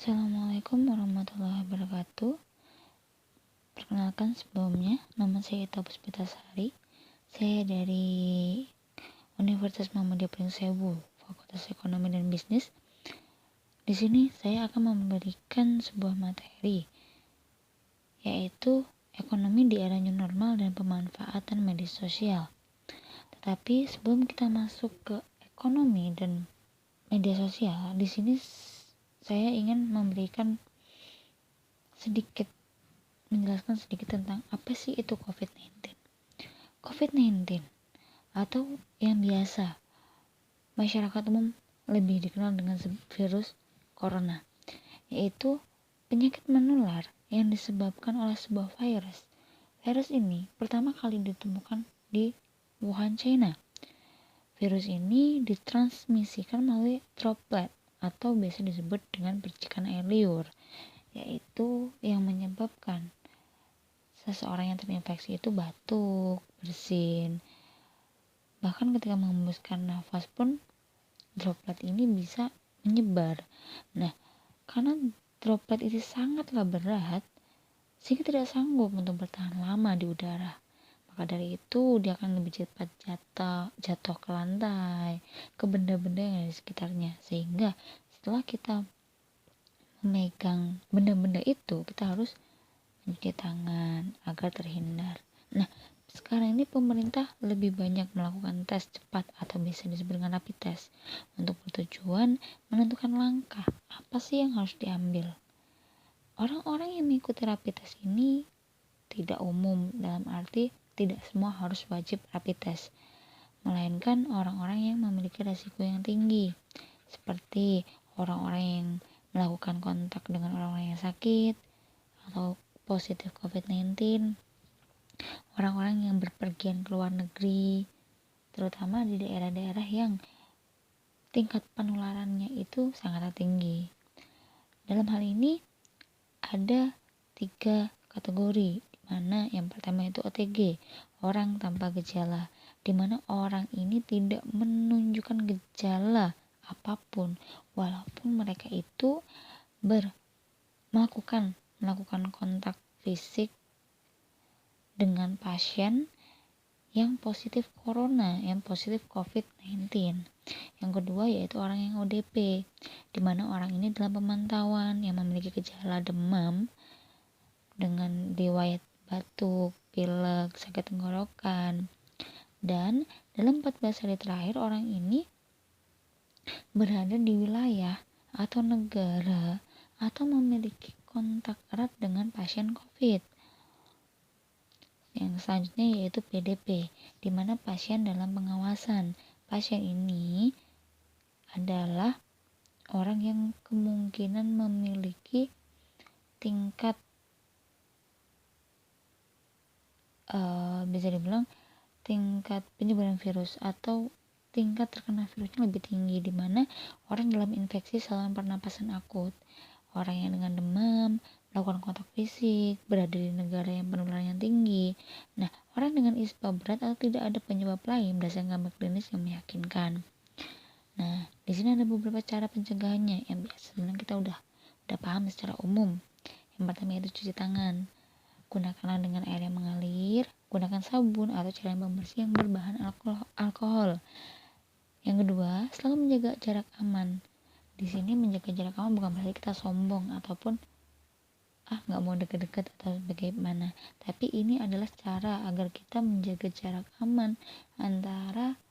Assalamualaikum warahmatullahi wabarakatuh. Perkenalkan sebelumnya, nama saya Ita Puspitasari. Saya dari Universitas Muhammadiyah Pringsebo, Fakultas Ekonomi dan Bisnis. Di sini saya akan memberikan sebuah materi, yaitu ekonomi di era new normal dan pemanfaatan media sosial. Tetapi sebelum kita masuk ke ekonomi dan media sosial, di sini saya ingin menjelaskan sedikit tentang apa sih itu COVID-19. COVID-19 atau yang biasa masyarakat umum lebih dikenal dengan virus corona, yaitu penyakit menular yang disebabkan oleh sebuah virus. Virus ini pertama kali ditemukan di Wuhan, China. Virus ini ditransmisikan melalui droplet atau biasa disebut dengan percikan air liur, yaitu yang menyebabkan seseorang yang terinfeksi itu batuk, bersin. Bahkan ketika menghembuskan nafas pun droplet ini bisa menyebar. Nah, karena droplet itu sangatlah berat, sehingga tidak sanggup untuk bertahan lama di udara. Maka dari itu dia akan lebih cepat jatuh ke lantai, ke benda-benda yang ada di sekitarnya. Sehingga setelah kita memegang benda-benda itu, kita harus mencuci tangan agar terhindar. Nah, sekarang ini pemerintah lebih banyak melakukan tes cepat atau biasa disebut dengan rapid test untuk bertujuan menentukan langkah apa sih yang harus diambil. Orang-orang yang mengikuti rapid test ini tidak umum, dalam arti tidak semua harus wajib rapid test, melainkan orang-orang yang memiliki risiko yang tinggi, seperti orang-orang yang melakukan kontak dengan orang-orang yang sakit atau positif COVID-19, orang-orang yang berpergian ke luar negeri, terutama di daerah-daerah yang tingkat penularannya itu sangat tinggi. Dalam hal ini ada 3 kategori, di mana yang pertama itu OTG, orang tanpa gejala, di mana orang ini tidak menunjukkan gejala apapun, walaupun mereka itu melakukan kontak fisik dengan pasien yang positif corona, yang positif COVID-19. Yang kedua yaitu orang yang ODP, di mana orang ini dalam pemantauan yang memiliki gejala demam dengan riwayat batuk, pilek, sakit tenggorokan. Dan dalam 14 hari terakhir orang ini berada di wilayah atau negara atau memiliki kontak erat dengan pasien COVID. Yang selanjutnya yaitu PDP, di mana pasien dalam pengawasan. Pasien ini adalah orang yang kemungkinan memiliki tingkat bisa dibilang tingkat penyebaran virus atau tingkat terkena virusnya lebih tinggi, di mana orang dalam infeksi saluran pernapasan akut, orang yang dengan demam, melakukan kontak fisik, berada di negara yang penularannya tinggi. Nah, orang dengan ispa berat atau tidak ada penyebab lain berdasarkan gambar klinis yang meyakinkan. Nah, di sini ada beberapa cara pencegahannya yang biasa sebenarnya kita udah paham secara umum. Yang pertama itu cuci tangan. Gunakanlah dengan air yang mengalir, gunakan sabun atau cairan pembersih yang berbahan alkohol. Yang kedua, selalu menjaga jarak aman. Di sini menjaga jarak aman bukan berarti kita sombong ataupun nggak mau deket-deket atau bagaimana, tapi ini adalah cara agar kita menjaga jarak aman antara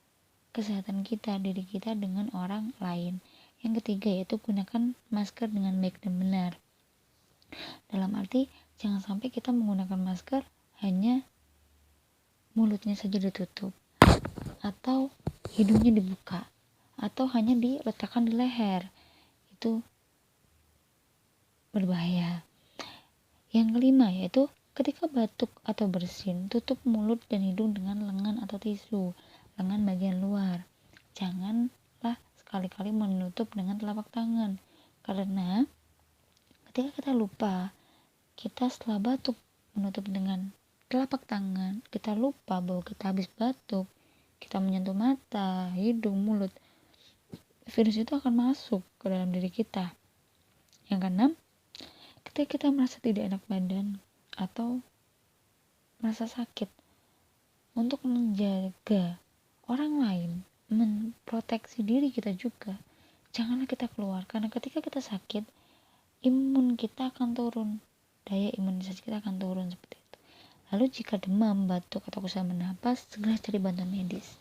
kesehatan kita, diri kita dengan orang lain. Yang ketiga yaitu gunakan masker dengan baik dan benar. Dalam arti jangan sampai kita menggunakan masker hanya mulutnya saja ditutup atau hidungnya dibuka atau hanya diletakkan di leher. Itu berbahaya. Yang kelima yaitu ketika batuk atau bersin, tutup mulut dan hidung dengan lengan atau tisu, lengan bagian luar. Janganlah sekali-kali menutup dengan telapak tangan, karena ketika kita lupa, kita setelah batuk menutup dengan telapak tangan, kita lupa bahwa kita habis batuk, kita menyentuh mata, hidung, mulut, virus itu akan masuk ke dalam diri kita. Yang keenam, ketika kita merasa tidak enak badan atau merasa sakit, untuk menjaga orang lain, memproteksi diri kita juga, janganlah kita keluar. Karena ketika kita sakit, imun kita akan turun, daya imunisasi kita akan turun seperti itu. Lalu jika demam, batuk, atau kesulitan bernapas, segera cari bantuan medis,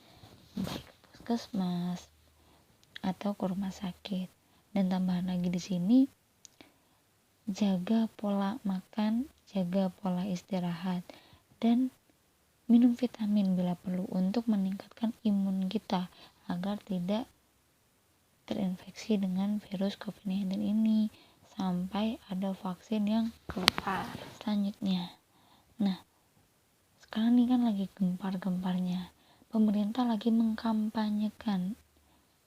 baik ke puskesmas atau ke rumah sakit. Dan tambahan lagi di sini, jaga pola makan, jaga pola istirahat, dan minum vitamin bila perlu untuk meningkatkan imun kita agar tidak terinfeksi dengan virus COVID-19 ini sampai ada vaksin yang keluar. Selanjutnya, nah sekarang ini kan lagi gempar-gemparnya, pemerintah lagi mengkampanyekan,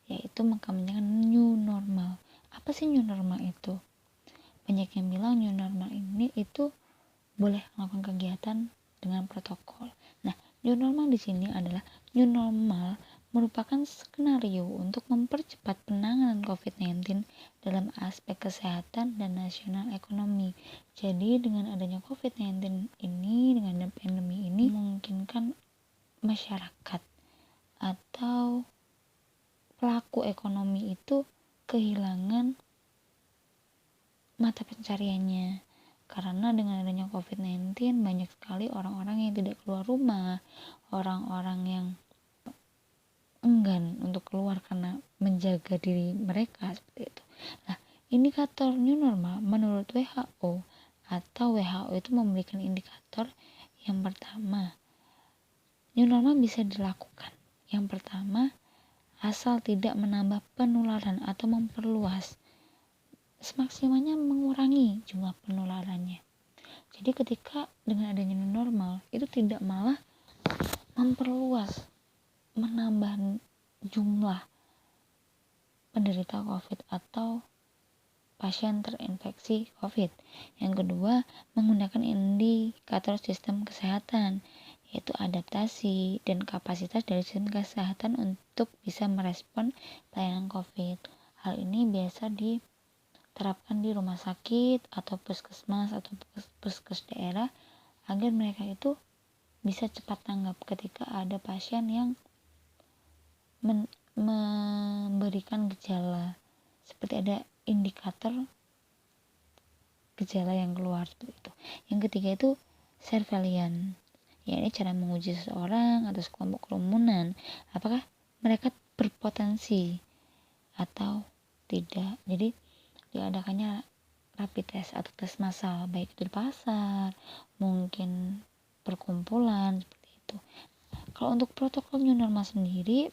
yaitu mengkampanyekan new normal. Apa sih new normal itu? Banyak yang bilang new normal ini itu boleh melakukan kegiatan dengan protokol. Nah, new normal di sini adalah new normal merupakan skenario untuk mempercepat penanganan COVID-19 dalam aspek kesehatan dan nasional ekonomi. Jadi dengan adanya COVID-19 ini, dengan pandemi ini, memungkinkan masyarakat atau pelaku ekonomi itu kehilangan mata pencariannya. Karena dengan adanya COVID-19 banyak sekali orang-orang yang tidak keluar rumah, orang-orang yang enggan untuk keluar karena menjaga diri mereka seperti itu. Nah, indikator new normal menurut WHO atau WHO itu memberikan indikator yang pertama, new normal bisa dilakukan. Yang pertama, asal tidak menambah penularan atau memperluas, semaksimalnya mengurangi jumlah penularannya. Jadi ketika dengan adanya new normal itu tidak malah memperluas, menambah jumlah penderita COVID atau pasien terinfeksi COVID. Yang kedua, menggunakan indikator sistem kesehatan, yaitu adaptasi dan kapasitas dari sistem kesehatan untuk bisa merespon pelayanan COVID. Hal ini biasa diterapkan di rumah sakit atau puskesmas atau puskes daerah agar mereka itu bisa cepat tanggap ketika ada pasien yang memberikan gejala, seperti ada indikator gejala yang keluar seperti itu. Yang ketiga itu surveillance, yakni cara menguji seseorang atau sekelompok kerumunan apakah mereka berpotensi atau tidak. Jadi diadakannya rapid test atau tes massal, baik itu di pasar, mungkin perkumpulan seperti itu. Kalau untuk protokol new normal sendiri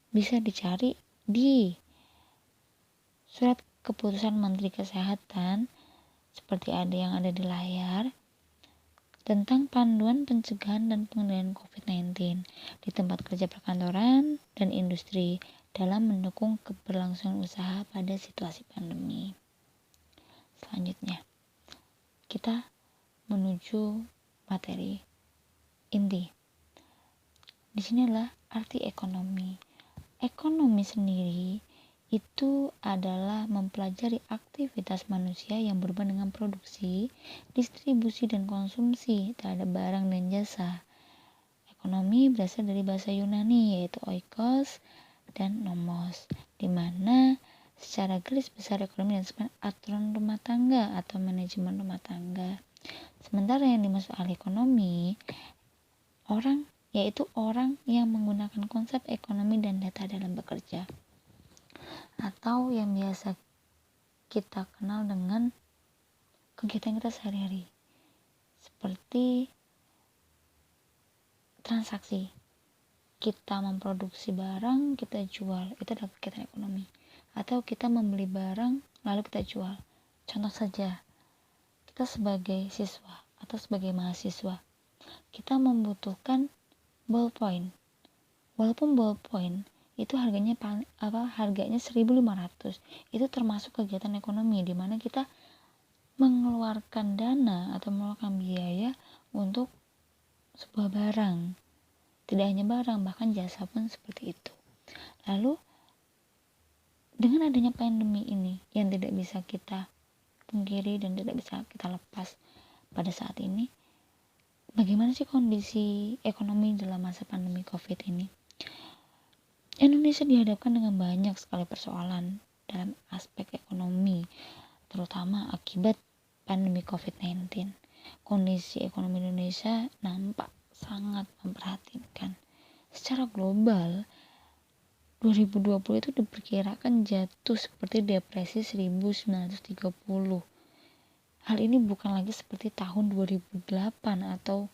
bisa dicari di surat keputusan Menteri Kesehatan seperti ada yang ada di layar tentang panduan pencegahan dan pengendalian COVID-19 di tempat kerja, perkantoran, dan industri dalam mendukung keberlangsungan usaha pada situasi pandemi. Selanjutnya, kita menuju materi inti. Di sini adalah arti ekonomi. Ekonomi sendiri itu adalah mempelajari aktivitas manusia yang berhubungan dengan produksi, distribusi, dan konsumsi terhadap barang dan jasa. Ekonomi berasal dari bahasa Yunani yaitu oikos dan nomos, di mana secara garis besar ekonomi dan aturan rumah tangga atau manajemen rumah tangga. Sementara yang dimaksud ahli ekonomi yaitu orang yang menggunakan konsep ekonomi dan data dalam bekerja, atau yang biasa kita kenal dengan kegiatan kita sehari-hari seperti transaksi. Kita memproduksi barang, kita jual, itu adalah kegiatan ekonomi. Atau kita membeli barang lalu kita jual. Contoh saja, kita sebagai siswa atau sebagai mahasiswa, kita membutuhkan ballpoint. Walaupun ballpoint itu harganya 1.500, itu termasuk kegiatan ekonomi di mana kita mengeluarkan dana atau mengeluarkan biaya untuk sebuah barang. Tidak hanya barang, bahkan jasa pun seperti itu. Lalu dengan adanya pandemi ini yang tidak bisa kita pungkiri dan tidak bisa kita lepas pada saat ini. Bagaimana sih kondisi ekonomi dalam masa pandemi COVID ini? Indonesia dihadapkan dengan banyak sekali persoalan dalam aspek ekonomi, terutama akibat pandemi COVID-19. Kondisi ekonomi Indonesia nampak sangat memprihatinkan. Secara global, 2020 itu diperkirakan jatuh seperti depresi 1930. Hal ini bukan lagi seperti tahun 2008 atau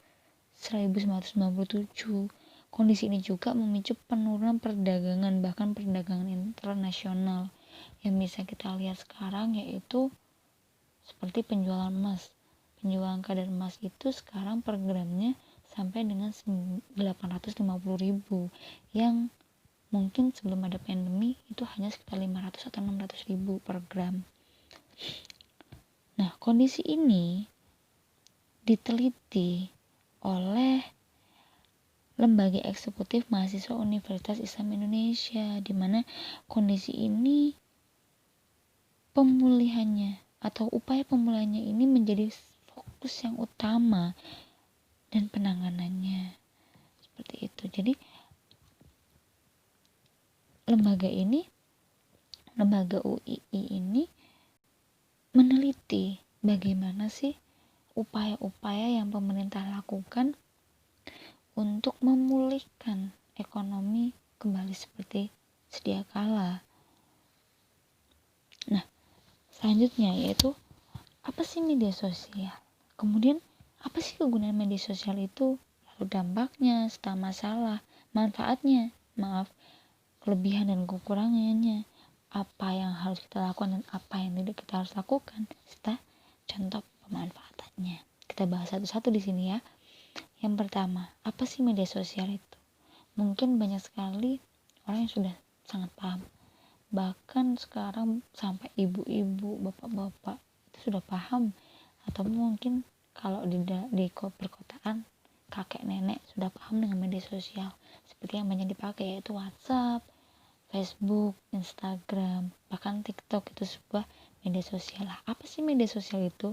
1997. Kondisi ini juga memicu penurunan perdagangan, bahkan perdagangan internasional. Yang bisa kita lihat sekarang yaitu seperti penjualan emas. Penjualan kadar emas itu sekarang per gramnya sampai dengan 850.000, yang mungkin sebelum ada pandemi itu hanya sekitar 500 atau 600.000 per gram. Nah, kondisi ini diteliti oleh Lembaga Eksekutif Mahasiswa Universitas Islam Indonesia, di mana kondisi ini pemulihannya atau upaya pemulihannya ini menjadi fokus yang utama dan penanganannya seperti itu. Jadi lembaga UII ini meneliti bagaimana sih upaya-upaya yang pemerintah lakukan untuk memulihkan ekonomi kembali seperti sedia kala. Nah, selanjutnya yaitu apa sih media sosial? Kemudian apa sih kegunaan media sosial itu? Lalu dampaknya, serta masalah, manfaatnya, kelebihan dan kekurangannya, apa yang harus kita lakukan dan apa yang tidak kita harus lakukan, serta contoh pemanfaatannya. Kita bahas satu-satu di sini ya. Yang pertama, apa sih media sosial itu? Mungkin banyak sekali orang yang sudah sangat paham. Bahkan sekarang sampai ibu-ibu, bapak-bapak itu sudah paham. Atau mungkin kalau di perkotaan, kakek nenek sudah paham dengan media sosial. Seperti yang banyak dipakai yaitu WhatsApp, Facebook, Instagram, bahkan TikTok itu sebuah media sosial. Apa sih media sosial itu?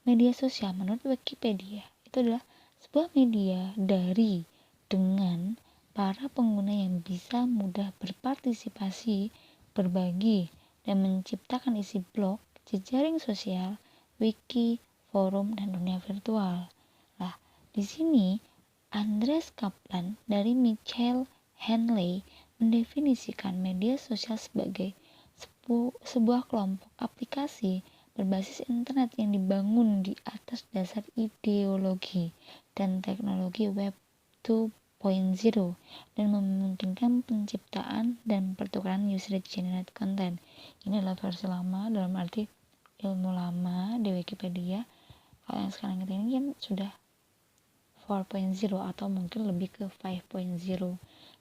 Media sosial menurut Wikipedia itu adalah sebuah media dari, dengan, para pengguna yang bisa mudah berpartisipasi, berbagi, dan menciptakan isi blog, jejaring sosial, wiki, forum, dan dunia virtual. Nah, di sini Andreas Kaplan dari Michael Henley mendefinisikan media sosial sebagai sebuah kelompok aplikasi berbasis internet yang dibangun di atas dasar ideologi dan teknologi Web 2.0 dan memungkinkan penciptaan dan pertukaran user-generated content. Ini adalah versi lama, dalam arti ilmu lama di Wikipedia. Kalau yang sekarang ini kan sudah 4.0 atau mungkin lebih ke 5.0,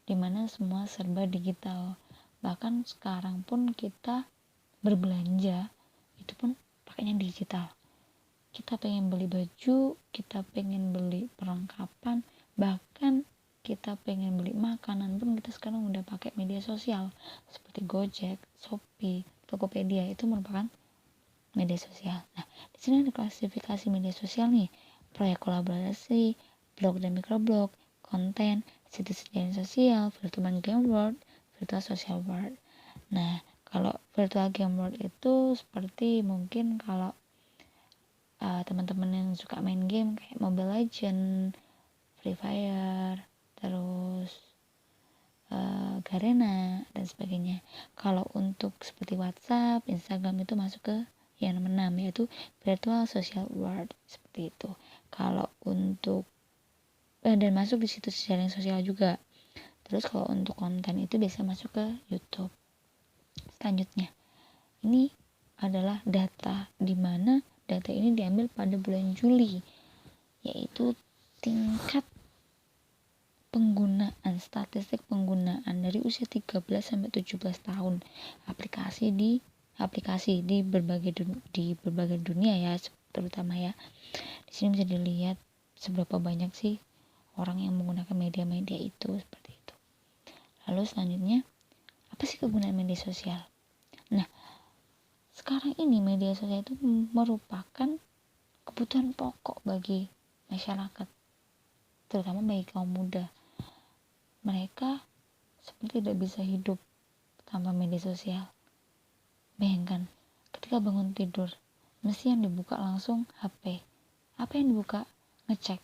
dimana semua serba digital. Bahkan sekarang pun kita berbelanja itu pun pakainya digital. Kita pengen beli baju, kita pengen beli perlengkapan, bahkan kita pengen beli makanan pun kita sekarang udah pakai media sosial seperti Gojek, Shopee, Tokopedia. Itu merupakan media sosial. Nah, di sini ada klasifikasi media sosial nih: proyek kolaborasi, blog dan microblog, konten, situs jaring sosial, virtual game world, virtual social world. Nah, kalau virtual game world itu seperti mungkin kalau teman-teman yang suka main game kayak Mobile Legends, Free Fire, terus Garena dan sebagainya. Kalau untuk seperti WhatsApp, Instagram itu masuk ke yang nomor 6, yaitu virtual social world, seperti itu. Kalau untuk dan masuk di situs jaring sosial juga. Terus kalau untuk konten itu biasa masuk ke YouTube. Selanjutnya, ini adalah data, di mana data ini diambil pada bulan Juli, yaitu tingkat penggunaan, statistik penggunaan dari usia 13 sampai 17 tahun aplikasi di berbagai dunia ya, terutama ya. Di sini bisa dilihat seberapa banyak sih orang yang menggunakan media-media itu, seperti itu. Lalu selanjutnya, apa sih kegunaan media sosial? Nah, sekarang ini media sosial itu merupakan kebutuhan pokok bagi masyarakat, terutama bagi kaum muda. Mereka seperti tidak bisa hidup tanpa media sosial. Bayangkan, ketika bangun tidur, mesti yang dibuka langsung HP. Apa yang dibuka? Ngecek.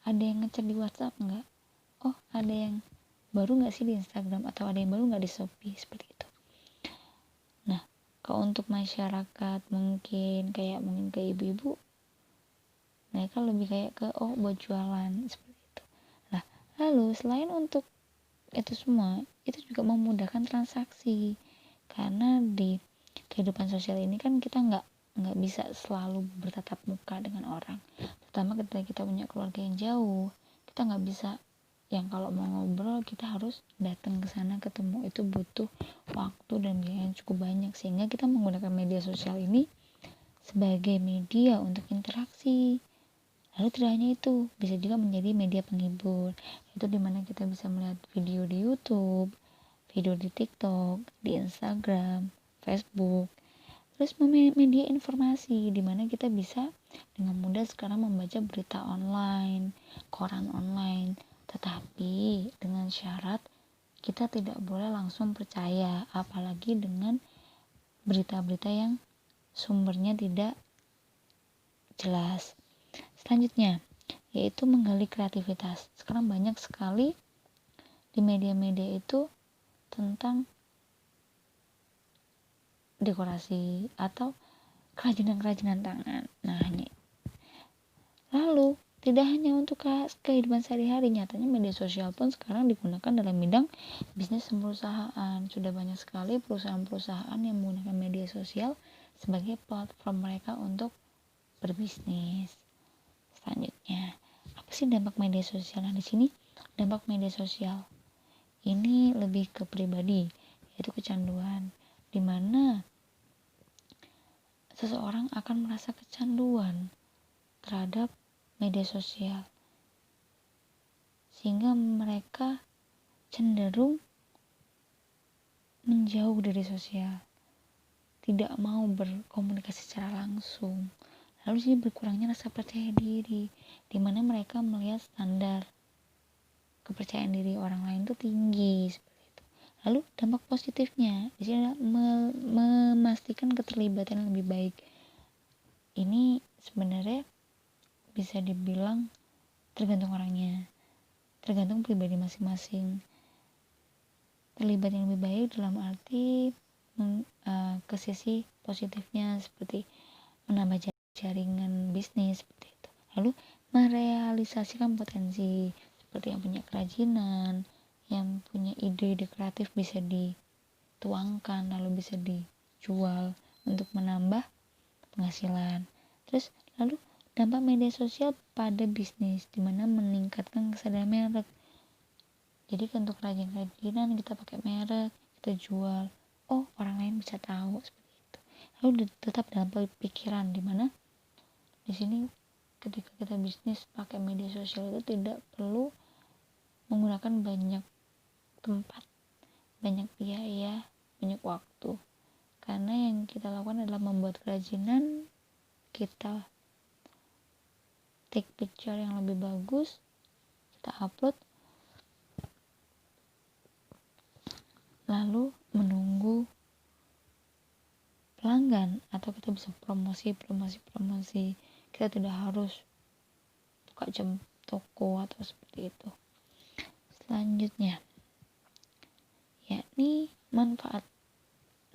Ada yang ngecek di WhatsApp enggak? Oh, ada yang baru nggak sih di Instagram, atau ada yang baru nggak di Shopee, seperti itu. Nah, kalau untuk masyarakat mungkin ke ibu-ibu, mereka lebih kayak ke buat jualan, seperti itu. Nah, lalu selain untuk itu semua, itu juga memudahkan transaksi, karena di kehidupan sosial ini kan kita nggak bisa selalu bertatap muka dengan orang, terutama ketika kita punya keluarga yang jauh. Kita nggak bisa yang kalau mau ngobrol kita harus datang ke sana ketemu, itu butuh waktu dan biaya yang cukup banyak, sehingga kita menggunakan media sosial ini sebagai media untuk interaksi. Lalu tidak hanya itu, bisa juga menjadi media penghibur, itu dimana kita bisa melihat video di YouTube, video di TikTok, di Instagram, Facebook. Terus media informasi, dimana kita bisa dengan mudah sekarang membaca berita online, koran online, tetapi dengan syarat kita tidak boleh langsung percaya, apalagi dengan berita-berita yang sumbernya tidak jelas. Selanjutnya, yaitu menggali kreativitas. Sekarang banyak sekali di media-media itu tentang dekorasi atau kerajinan-kerajinan tangan. Nah, ini. Lalu, tidak hanya untuk kehidupan sehari-hari, nyatanya media sosial pun sekarang digunakan dalam bidang bisnis perusahaan. Sudah banyak sekali perusahaan-perusahaan yang menggunakan media sosial sebagai platform mereka untuk berbisnis. Selanjutnya, apa sih dampak media sosial? Nah, di sini dampak media sosial ini lebih ke pribadi, yaitu kecanduan, di mana seseorang akan merasa kecanduan terhadap media sosial, sehingga mereka cenderung menjauh dari sosial, tidak mau berkomunikasi secara langsung. Lalu sini berkurangnya rasa percaya diri, di mana mereka melihat standar kepercayaan diri orang lain itu tinggi, seperti itu. Lalu dampak positifnya di sini adalah memastikan keterlibatan yang lebih baik. Ini sebenarnya bisa dibilang tergantung orangnya, tergantung pribadi masing-masing. Terlibat yang lebih baik dalam arti ke sisi positifnya, seperti menambah jaringan bisnis, seperti itu. Lalu merealisasikan potensi, seperti yang punya kerajinan, yang punya ide-ide kreatif bisa dituangkan lalu bisa dijual untuk menambah penghasilan. Terus lalu dampak media sosial pada bisnis, dimana meningkatkan kesadaran merek. Jadi untuk kerajinan kita pakai merek, kita jual, orang lain bisa tahu, seperti itu. Lalu tetap dalam pikiran, dimana di sini ketika kita bisnis pakai media sosial itu tidak perlu menggunakan banyak tempat, banyak biaya, banyak waktu, karena yang kita lakukan adalah membuat kerajinan, kita take picture yang lebih bagus, kita upload, lalu menunggu pelanggan, atau kita bisa promosi. Kita tidak harus buka jam toko atau seperti itu. Selanjutnya, yakni manfaat.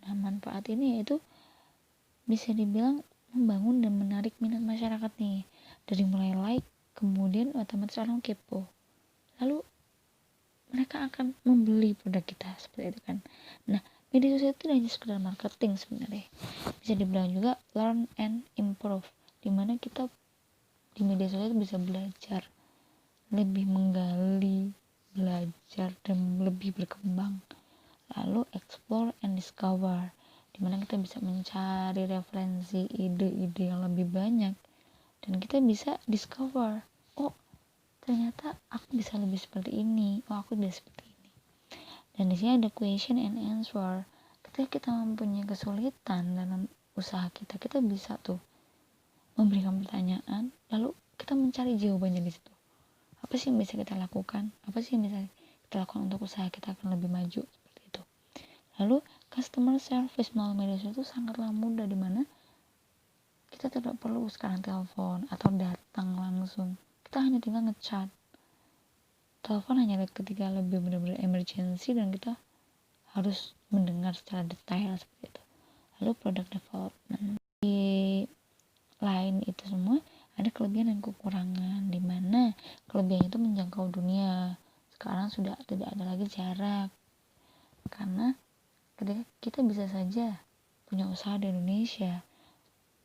Nah, manfaat ini yaitu bisa dibilang membangun dan menarik minat masyarakat nih, dari mulai like, kemudian otomatis orang kepo, lalu mereka akan membeli produk kita, seperti itu kan. Nah, media sosial itu tidak hanya sekedar marketing sebenarnya, bisa dibilang juga learn and improve, dimana kita di media sosial itu bisa belajar, lebih menggali, belajar dan lebih berkembang. Lalu explore and discover, dimana kita bisa mencari referensi, ide-ide yang lebih banyak, dan kita bisa discover, ternyata aku bisa lebih seperti ini, aku bisa seperti ini. Dan di sini ada question and answer. Ketika kita mempunyai kesulitan dalam usaha kita bisa tuh memberikan pertanyaan, lalu kita mencari jawabannya di situ. Apa sih yang bisa kita lakukan? Apa sih yang bisa kita lakukan untuk usaha kita akan lebih maju, seperti itu. Lalu customer service melalui media sosial itu sangatlah mudah, dimana kita tidak perlu sekarang telepon atau datang langsung. Kita hanya tinggal ngechat. Telepon hanya ketika lebih benar-benar emergency dan kita harus mendengar secara detail, seperti itu. Lalu product development, di lain itu semua ada kelebihan dan kekurangan, dimana kelebihannya itu menjangkau dunia. Sekarang sudah tidak ada lagi jarak, karena ketika kita bisa saja punya usaha di Indonesia,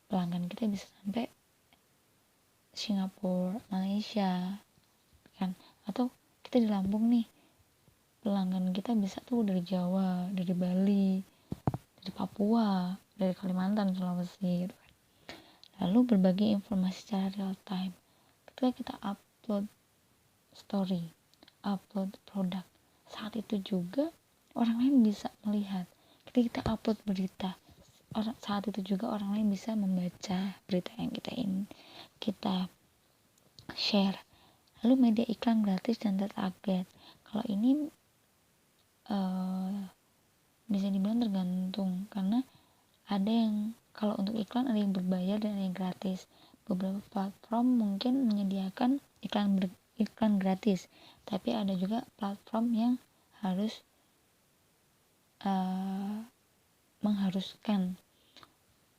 pelanggan kita bisa sampai Singapura, Malaysia, kan? Atau kita di Lampung nih, pelanggan kita bisa tuh dari Jawa, dari Bali, dari Papua, dari Kalimantan, Sulawesi, gitu. Lalu berbagi informasi secara real time. Ketika kita upload story, upload produk, saat itu juga orang lain bisa melihat. Ketika kita upload berita, saat itu juga orang lain bisa membaca berita yang kita share. Lalu media iklan gratis dan tertarget. Kalau ini bisa dibilang tergantung, karena ada yang kalau untuk iklan ada yang berbayar dan ada yang gratis. Beberapa platform mungkin menyediakan iklan gratis, tapi ada juga platform yang harus mengharuskan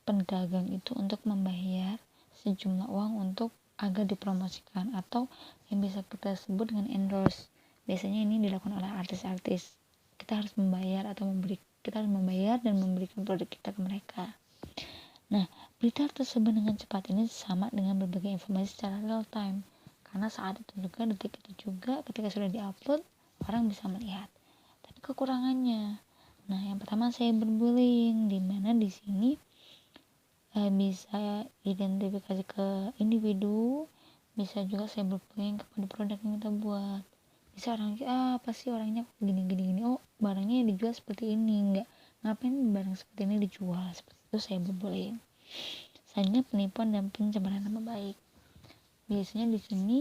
pedagang itu untuk membayar sejumlah uang untuk agar dipromosikan, atau yang bisa kita sebut dengan endorse. Biasanya ini dilakukan oleh artis-artis. Kita harus membayar dan memberikan produk kita ke mereka. Nah, berita tersebut dengan cepat ini sama dengan berbagai informasi secara real time, karena saat itu juga, detik itu juga, ketika sudah diupload, orang bisa melihat. Tapi kekurangannya, nah yang pertama cyberbullying, di mana di sini bisa identifikasi ke individu, bisa juga cyberbullying kepada produk yang kita buat. Bisa orang apa sih orangnya gini, oh barangnya yang dijual seperti ini, ngapain barang seperti ini dijual, seperti itu cyberbullying. Selanjutnya penipuan dan pencemaran nama baik. Biasanya di sini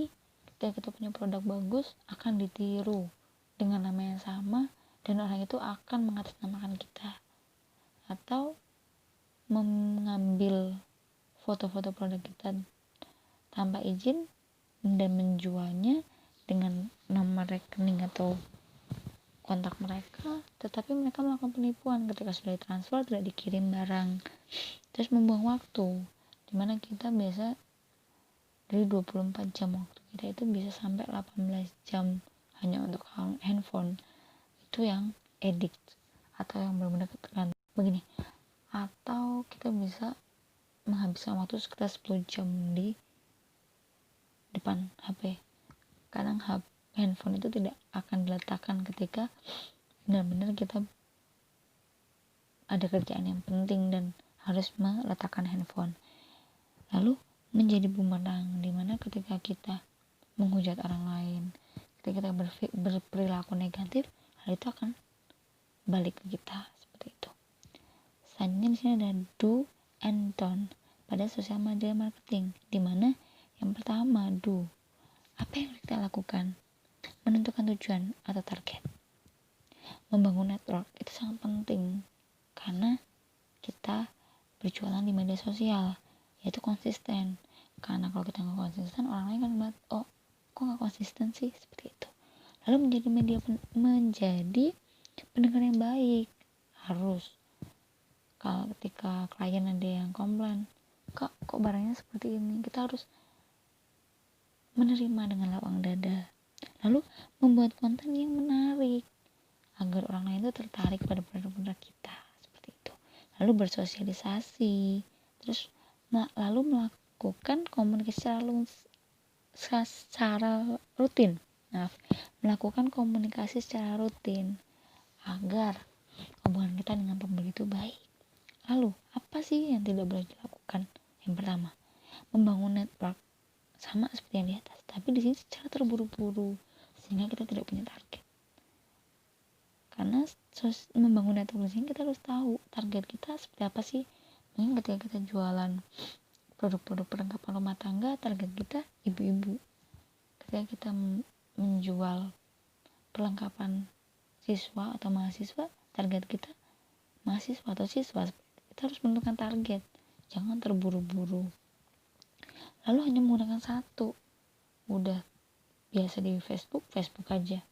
ketika kita punya produk bagus akan ditiru dengan nama yang sama, dan orang itu akan mengatasnamakan kita atau mengambil foto-foto produk kita tanpa izin dan menjualnya dengan nomor rekening atau kontak mereka, tetapi mereka melakukan penipuan. Ketika sudah ditransfer tidak dikirim barang, terus membuang waktu, dimana kita biasa dari 24 jam waktu kita itu bisa sampai 18 jam hanya untuk handphone. Itu yang addict atau yang benar-benar ketergantungan. Begini, atau kita bisa menghabiskan waktu sekitar 10 jam di depan HP. Kadang handphone itu tidak akan diletakkan ketika benar-benar kita ada kerjaan yang penting dan harus meletakkan handphone. Lalu menjadi bumerang, dimana ketika kita menghujat orang lain, ketika kita berperilaku negatif, hal itu akan balik ke kita, seperti itu. Selanjutnya di sini ada do and don't pada sosial media marketing, dimana yang pertama do, apa yang kita lakukan? Menentukan tujuan atau target. Membangun network itu sangat penting, karena kita berjualan di media sosial, yaitu konsisten. Karena kalau kita nggak konsisten, orang lain kan melihat, oh kok nggak konsisten sih, seperti itu. Lalu menjadi pendengar yang baik. Harus, kalau ketika klien ada yang komplain, kok barangnya seperti ini, kita harus menerima dengan lapang dada. Lalu membuat konten yang menarik agar orang lain itu tertarik pada produk-produk kita, seperti itu. Lalu bersosialisasi, terus lalu melakukan komunikasi secara rutin. Melakukan komunikasi secara rutin agar hubungan kita dengan pembeli itu baik. Lalu apa sih yang tidak boleh dilakukan? Yang pertama, membangun network sama seperti yang di atas, tapi di sini secara terburu-buru sehingga kita tidak punya target. Karena membangun network di sini kita harus tahu target kita seperti apa sih, Mungkin ketika kita jualan produk-produk perlengkapan rumah tangga, target kita ibu-ibu. Ketika kita menjual perlengkapan siswa atau mahasiswa, target kita mahasiswa atau siswa. Kita harus menentukan target, jangan terburu-buru lalu hanya menggunakan satu. Udah biasa di Facebook aja,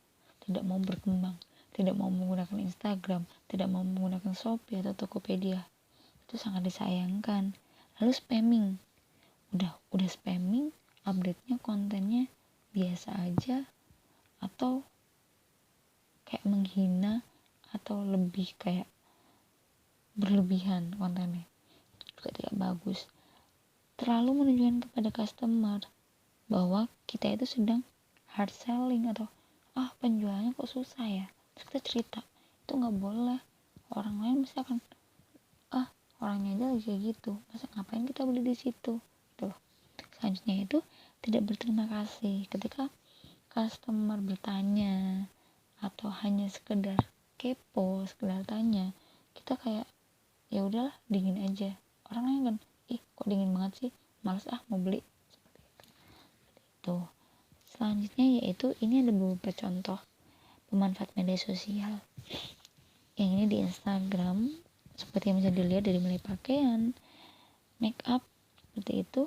tidak mau berkembang, tidak mau menggunakan Instagram, tidak mau menggunakan Shopee atau Tokopedia. Itu sangat disayangkan. Lalu spamming, udah spamming, update-nya kontennya biasa aja atau kayak menghina atau lebih kayak berlebihan kontennya, itu juga tidak bagus. Terlalu menunjukkan kepada customer bahwa kita itu sedang hard selling atau penjualannya kok susah ya, terus kita cerita. Itu nggak boleh. Orang lain mesti akan orangnya aja lagi kayak gitu, masa ngapain kita beli di situ gitu loh. Selanjutnya itu tidak berterima kasih ketika customer bertanya atau hanya sekedar kepo, sekedar tanya, kita kayak ya udahlah, dingin aja. Orang lain kan kok dingin banget sih, males mau beli, seperti itu. Selanjutnya yaitu ini ada beberapa contoh pemanfaat media sosial. Yang ini di Instagram seperti yang bisa dilihat dari mulai pakaian, make up seperti itu.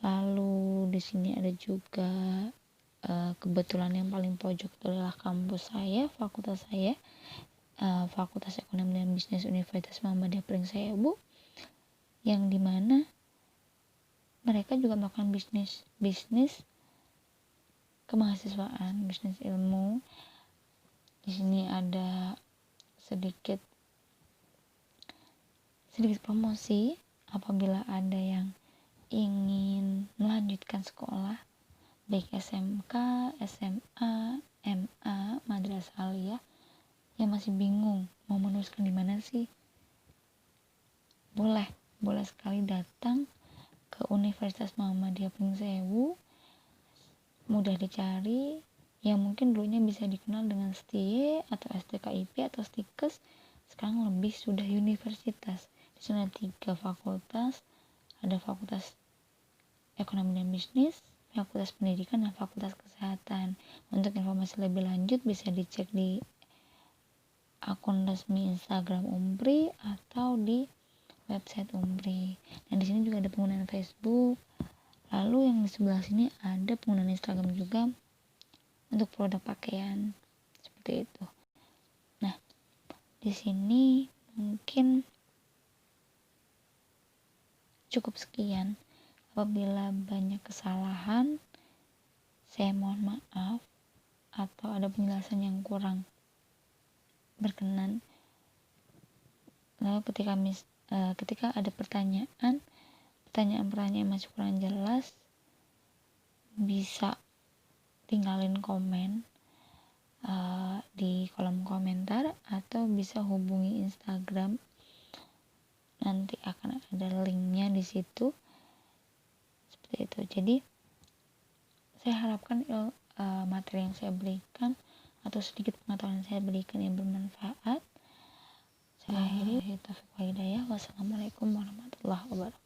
Lalu di sini ada juga kebetulan yang paling pojok adalah kampus saya, fakultas saya, Fakultas Ekonomi dan Bisnis Universitas Muhammadiyah Pringsewu, yang dimana mereka juga melakukan bisnis kemahasiswaan, bisnis ilmu. Di sini ada sedikit promosi apabila ada yang ingin melanjutkan sekolah baik SMK, SMA, MA, madrasah aliyah, yang masih bingung mau meneruskan di mana sih, boleh sekali datang ke Universitas Muhammadiyah Pringsewu. Mudah dicari, yang mungkin dulunya bisa dikenal dengan STIE atau STKIP atau STIKES, sekarang lebih sudah universitas. Di sana 3 fakultas, ada Fakultas Ekonomi dan Bisnis, Fakultas Pendidikan, dan Fakultas Kesehatan. Untuk informasi lebih lanjut bisa dicek di akun resmi Instagram Umpri atau di website Umpri. Dan di sini juga ada penggunaan Facebook. Lalu yang di sebelah sini ada penggunaan Instagram juga untuk produk pakaian seperti itu. Nah, di sini mungkin cukup sekian. Apabila banyak kesalahan, saya mohon maaf, atau ada penjelasan yang kurang berkenan. Lalu ketika ada pertanyaan yang masih kurang jelas, bisa tinggalin komen di kolom komentar atau bisa hubungi Instagram. Nanti akan ada linknya di situ. Seperti itu. Jadi saya harapkan materi yang saya berikan atau sedikit pengetahuan yang saya berikan yang bermanfaat. Saya akhiri. Taufiq wa hidayah. Wassalamualaikum warahmatullahi wabarakatuh.